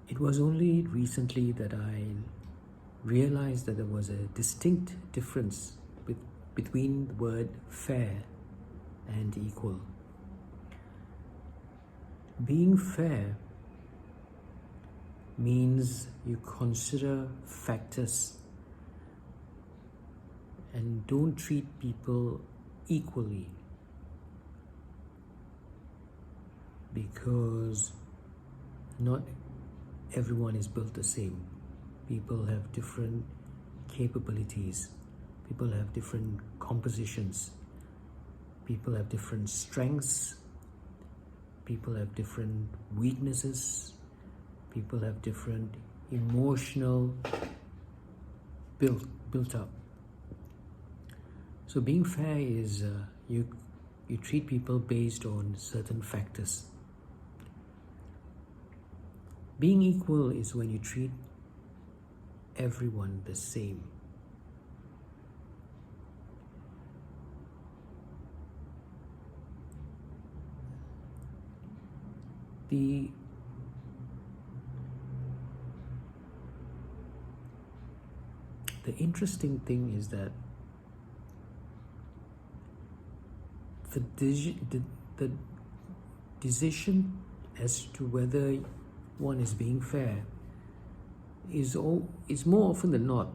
It was only recently that I realized that there was a distinct difference between the word fair and equal. Being fair means you consider factors and don't treat people equally, because not everyone is built the same. People have different capabilities. People have different compositions. People have different strengths. People have different weaknesses. People have different emotional built up. So being fair is you treat people based on certain factors. Being equal is when you treat everyone the same. The interesting thing is that the decision as to whether one is being fair is more often than not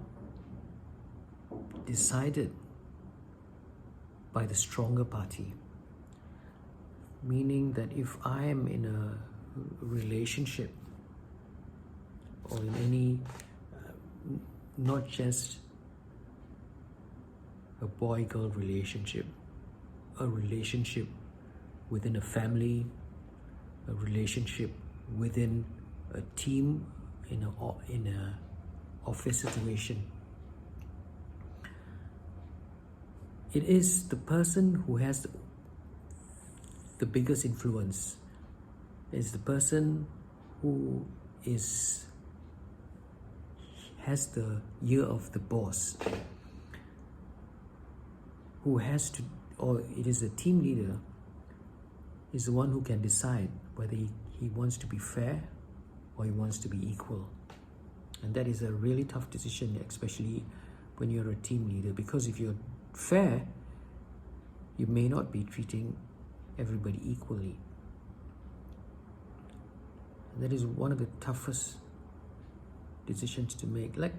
decided by the stronger party. Meaning that if I am in a relationship or in any, not just a boy-girl relationship, a relationship within a family, a relationship within a team, in a office situation, it is the person who has the biggest influence, is the person who has the ear of the boss, who has to, or it is a team leader, is the one who can decide whether he wants to be fair or he wants to be equal. And that is a really tough decision, especially when you're a team leader, because if you're fair, you may not be treating everybody equally. And that is one of the toughest decisions to make. Like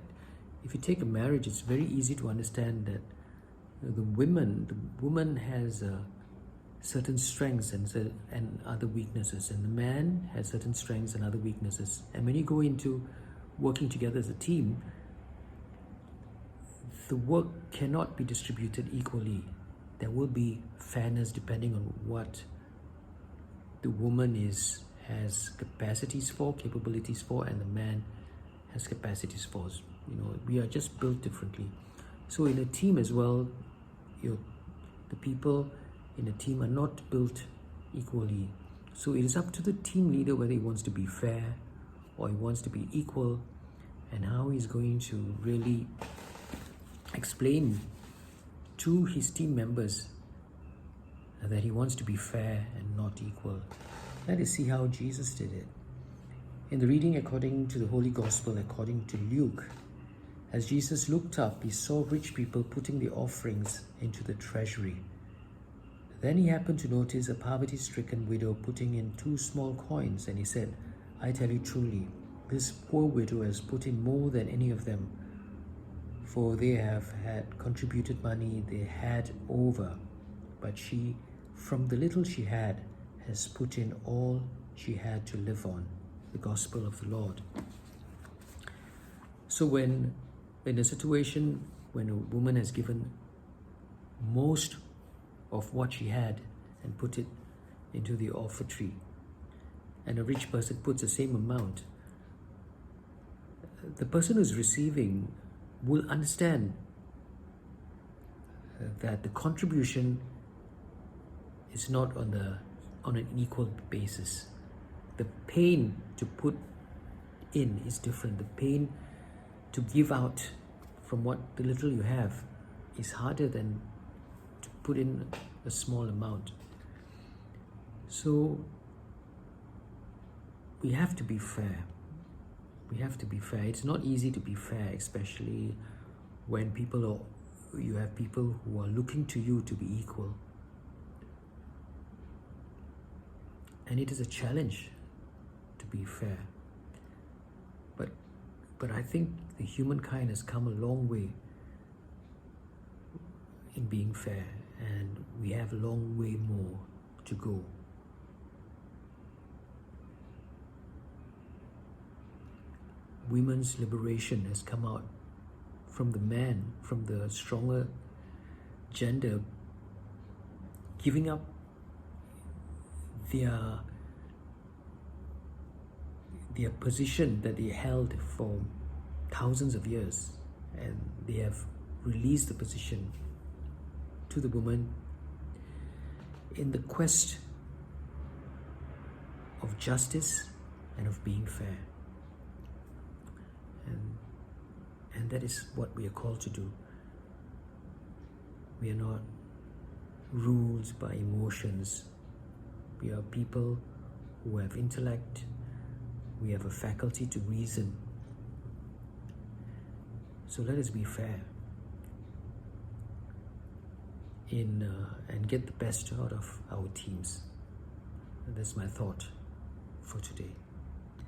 if you take a marriage, it's very easy to understand that the woman has certain strengths and other weaknesses, and the man has certain strengths and other weaknesses. And when you go into working together as a team, the work cannot be distributed equally. There will be fairness depending on what the woman has capacities for, capabilities for, and the man has capacities for. We are just built differently. So in a team as well, the people in a team are not built equally. So it is up to the team leader whether he wants to be fair or he wants to be equal, and how he's going to really explain to his team members that he wants to be fair and not equal. Let us see how Jesus did it. In the reading according to the Holy Gospel, according to Luke, as Jesus looked up, he saw rich people putting the offerings into the treasury. Then he happened to notice a poverty-stricken widow putting in 2 small coins, and he said, I tell you truly, this poor widow has put in more than any of them, for they have had contributed money they had over, but she, from the little she had, has put in all she had to live on. The Gospel of the Lord. So when in a situation when a woman has given most of what she had and put it into the offertory, and a rich person puts the same amount, the person who's receiving will understand that the contribution is not on an equal basis. The pain to put in is different. The pain to give out from what the little you have is harder than to put in a small amount. So we have to be fair. We have to be fair. It's not easy to be fair, especially when you have people who are looking to you to be equal. And it is a challenge to be fair. But I think the humankind has come a long way in being fair, and we have a long way more to go. Women's liberation has come out from the man, from the stronger gender, giving up their position that they held for thousands of years, and they have released the position to the woman in the quest of justice and of being fair. And that is what we are called to do. We are not ruled by emotions. We are people who have intellect. We have a faculty to reason. So let us be fair and get the best out of our teams. And that's my thought for today.